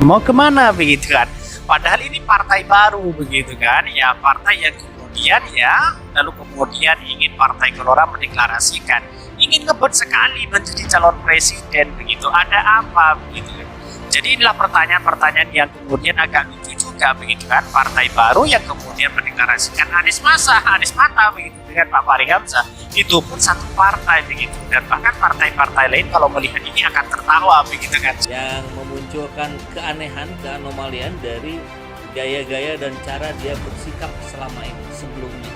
mau kemana begitu kan. Padahal ini partai baru begitu kan, ya partai yang kemudian lalu kemudian ingin Partai Gelora mendeklarasikan ingin ngebut sekali menjadi calon presiden begitu. Ada apa begitu kan? Jadi inilah pertanyaan-pertanyaan yang kemudian agak lucu juga begitu kan, partai baru yang kemudian mendeklarasikan Anies Mata begitu dengan Pak Fahri Hamzah, itu pun satu partai begitu, dan bahkan partai-partai lain kalau melihat ini akan tertawa begitu kan. Yang memunculkan keanehan, keanomalian dari gaya-gaya dan cara dia bersikap selama ini sebelumnya.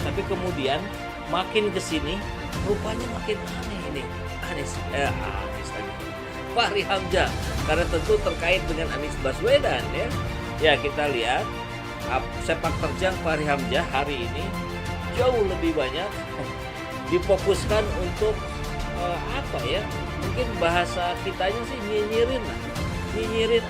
Tapi kemudian makin kesini rupanya makin aneh ini Anies tadi Fahri Hamzah, karena tentu terkait dengan Anies Baswedan ya kita lihat sepak terjang Fahri Hamzah hari ini jauh lebih banyak difokuskan untuk mungkin bahasa kitanya sih nyinyirin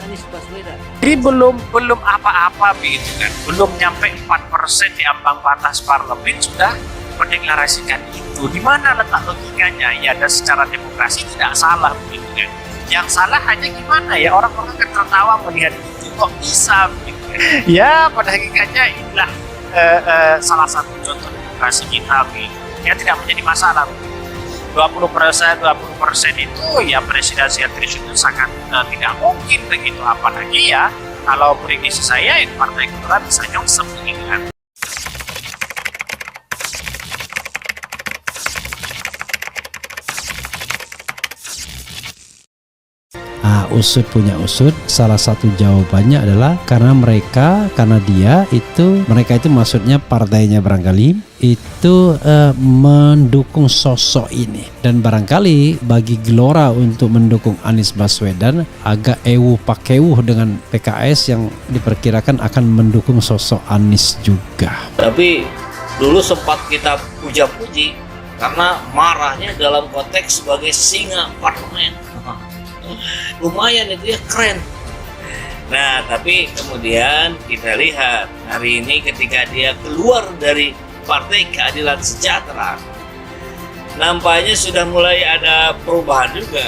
Anies Baswedan. Jadi belum apa-apa begitu kan, belum nyampe 4% di ambang batas parlemen sudah mendeklarasikan itu. Di mana letak logikanya? Ya, dan secara demokrasi tidak salah begitu kan. Yang salah hanya gimana ya, orang-orang akan tertawa melihat itu, kok bisa begitu kan. Ya, pada hakikatnya inilah salah satu contoh demokrasi kita begitu. Ya, tidak menjadi masalah. 20% itu ya presidensial threshold sangat tidak mungkin begitu, apalagi ya kalau prediksi saya Partai Gelora bisa nyongsep begitu kan. Usut punya usut, salah satu jawabannya adalah karena dia itu maksudnya partainya barangkali itu mendukung sosok ini, dan barangkali bagi Gelora untuk mendukung Anies Baswedan agak pakewuh dengan PKS yang diperkirakan akan mendukung sosok Anies juga. Tapi dulu sempat kita puja-puji karena marahnya dalam konteks sebagai singa parlemen. Lumayan itu ya, keren. Nah, tapi kemudian kita lihat hari ini ketika dia keluar dari Partai Keadilan Sejahtera, nampaknya sudah mulai ada perubahan juga.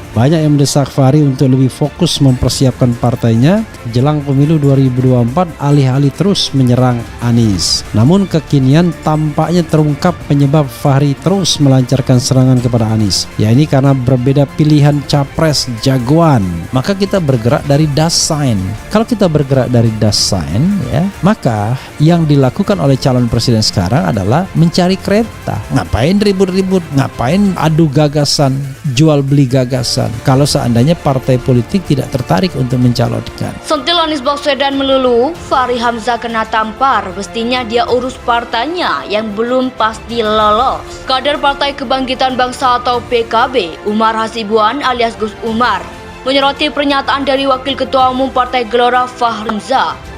Banyak yang mendesak Fahri untuk lebih fokus mempersiapkan partainya jelang pemilu 2024 alih-alih terus menyerang Anies. Namun kekinian tampaknya terungkap penyebab Fahri terus melancarkan serangan kepada Anies. Ya, ini karena berbeda pilihan capres jagoan. Maka kita bergerak dari desain. Kalau kita bergerak dari desain ya, maka yang dilakukan oleh calon presiden sekarang adalah mencari kereta. Ngapain ribut-ribut? Ngapain adu gagasan, jual beli gagasan? Kalau seandainya partai politik tidak tertarik untuk mencalonkan. Sentil Anies Baswedan melulu, Fahri Hamzah kena tampar. Mestinya dia urus partainya yang belum pasti lolos. Kader Partai Kebangkitan Bangsa atau PKB, Umar Hasibuan alias Gus Umar, menyoroti pernyataan dari Wakil Ketua Umum Partai Gelora Fahri Hamzah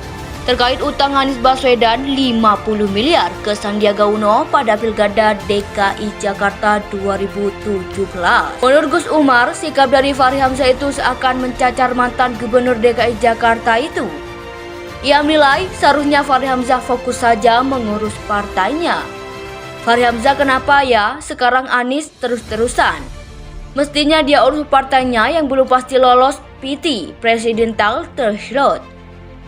terkait utang Anies Baswedan 50 miliar ke Sandiaga Uno pada Pilkada DKI Jakarta 2017. Menurut Gus Umar, sikap dari Fahri Hamzah itu seakan mencacar mantan Gubernur DKI Jakarta itu. Ia menilai seharusnya Fahri Hamzah fokus saja mengurus partainya. Fahri Hamzah kenapa ya sekarang Anies terus-terusan? Mestinya dia urus partainya yang belum pasti lolos PT Presidential Threshold.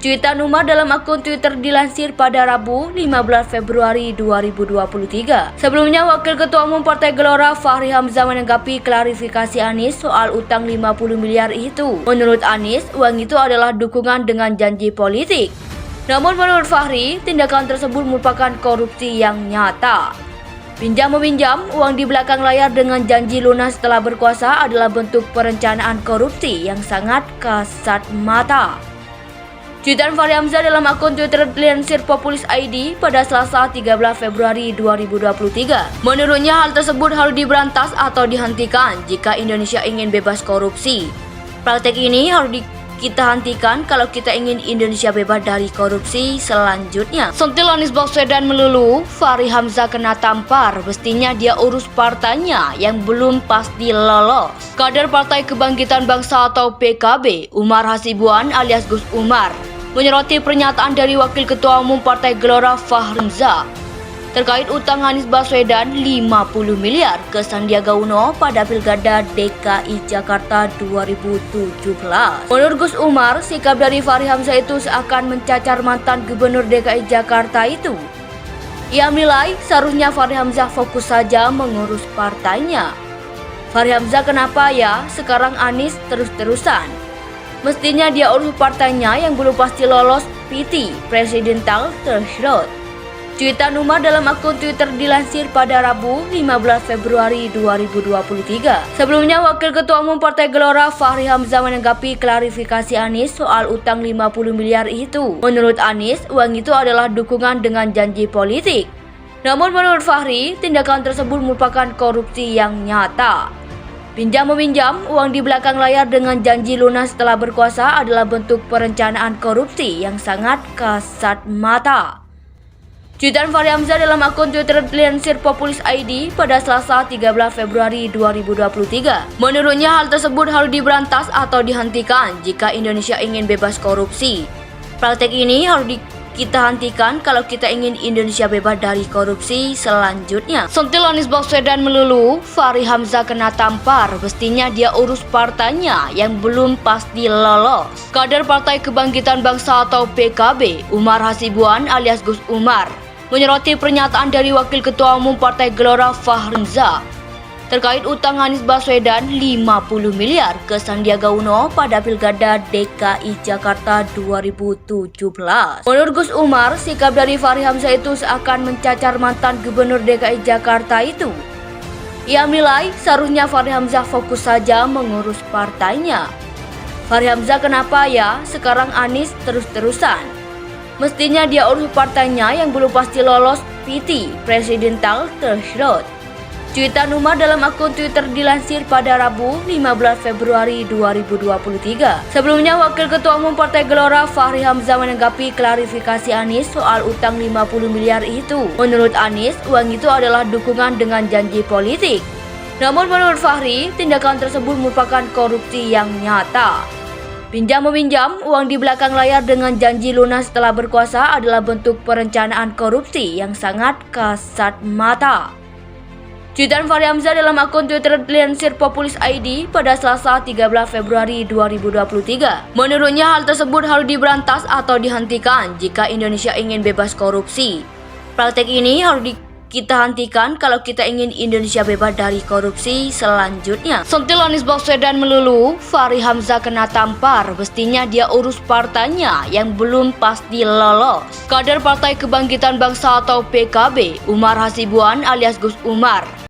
Cuitan Umar dalam akun Twitter dilansir pada Rabu 15 Februari 2023. Sebelumnya, Wakil Ketua Umum Partai Gelora Fahri Hamzah menanggapi klarifikasi Anies soal utang 50 miliar itu. Menurut Anies, uang itu adalah dukungan dengan janji politik. Namun menurut Fahri, tindakan tersebut merupakan korupsi yang nyata. Pinjam-meminjam uang di belakang layar dengan janji lunas setelah berkuasa adalah bentuk perencanaan korupsi yang sangat kasat mata. Cuitan Fahri Hamzah dalam akun Twitter dilansir Populis ID pada Selasa 13 Februari 2023. Menurutnya hal tersebut harus diberantas atau dihentikan jika Indonesia ingin bebas korupsi. Praktek ini harus kita hentikan kalau kita ingin Indonesia bebas dari korupsi selanjutnya. Sentil Anies Baswedan melulu, Fahri Hamzah kena tampar. Mestinya dia urus partainya yang belum pasti lolos. Kader Partai Kebangkitan Bangsa atau PKB, Umar Hasibuan alias Gus Umar, menyoroti pernyataan dari Wakil Ketua Umum Partai Gelora Fahri Hamzah terkait utang Anies Baswedan 50 miliar ke Sandiaga Uno pada Pilkada DKI Jakarta 2017. Menurut Gus Umar, sikap dari Fachri Hamzah itu seakan mencacar mantan Gubernur DKI Jakarta itu. Ia menilai seharusnya Fachri Hamzah fokus saja mengurus partainya. Fachri Hamzah kenapa ya sekarang Anies terus-terusan? Mestinya dia urus partainya yang belum pasti lolos PT Presidential Threshold. Cuitan Umar dalam akun Twitter dilansir pada Rabu 15 Februari 2023. Sebelumnya, Wakil Ketua Umum Partai Gelora Fachri Hamzah menanggapi klarifikasi Anies soal utang 50 miliar itu. Menurut Anies, uang itu adalah dukungan dengan janji politik. Namun menurut Fachri, tindakan tersebut merupakan korupsi yang nyata. Pinjam-meminjam uang di belakang layar dengan janji lunas setelah berkuasa adalah bentuk perencanaan korupsi yang sangat kasat mata. Cuitan Fachri Hamzah dalam akun Twitter dilansir Populis ID pada Selasa 13 Februari 2023. Menurutnya hal tersebut harus diberantas atau dihentikan jika Indonesia ingin bebas korupsi. Praktek ini harus kita hentikan kalau kita ingin Indonesia bebas dari korupsi selanjutnya. Sentil Anies Baswedan melulu, Fachri Hamzah kena tampar, mestinya dia urus partainya yang belum pasti lolos. Kader Partai Kebangkitan Bangsa atau PKB, Umar Hasibuan alias Gus Umar, menyoroti pernyataan dari Wakil Ketua Umum Partai Gelora Fachri Hamzah terkait utang Anies Baswedan 50 miliar ke Sandiaga Uno pada Pilkada DKI Jakarta 2017. Menurut Gus Umar, sikap dari Fachri Hamzah itu seakan mencacar mantan Gubernur DKI Jakarta itu. Ia menilai seharusnya Fachri Hamzah fokus saja mengurus partainya. Fachri Hamzah kenapa ya sekarang Anies terus-terusan? Mestinya dia urus partainya yang belum pasti lolos PT Presidential Threshold. Cuitan Umar dalam akun Twitter dilansir pada Rabu 15 Februari 2023. Sebelumnya, Wakil Ketua Umum Partai Gelora Fachri Hamzah menanggapi klarifikasi Anies soal utang 50 miliar itu. Menurut Anies, uang itu adalah dukungan dengan janji politik. Namun menurut Fachri, tindakan tersebut merupakan korupsi yang nyata. Pinjam-meminjam uang di belakang layar dengan janji lunas setelah berkuasa adalah bentuk perencanaan korupsi yang sangat kasat mata. Cuitan Fachri Hamzah dalam akun Twitter dilansir Populis ID pada Selasa 13 Februari 2023. Menurutnya hal tersebut harus diberantas atau dihentikan jika Indonesia ingin bebas korupsi. Praktek ini harus kita hentikan kalau kita ingin Indonesia bebas dari korupsi selanjutnya. Sentil Anies Baswedan melulu, Fachri Hamzah kena tampar, mestinya dia urus partainya yang belum pasti lolos. Kader Partai Kebangkitan Bangsa atau PKB, Umar Hasibuan alias Gus Umar,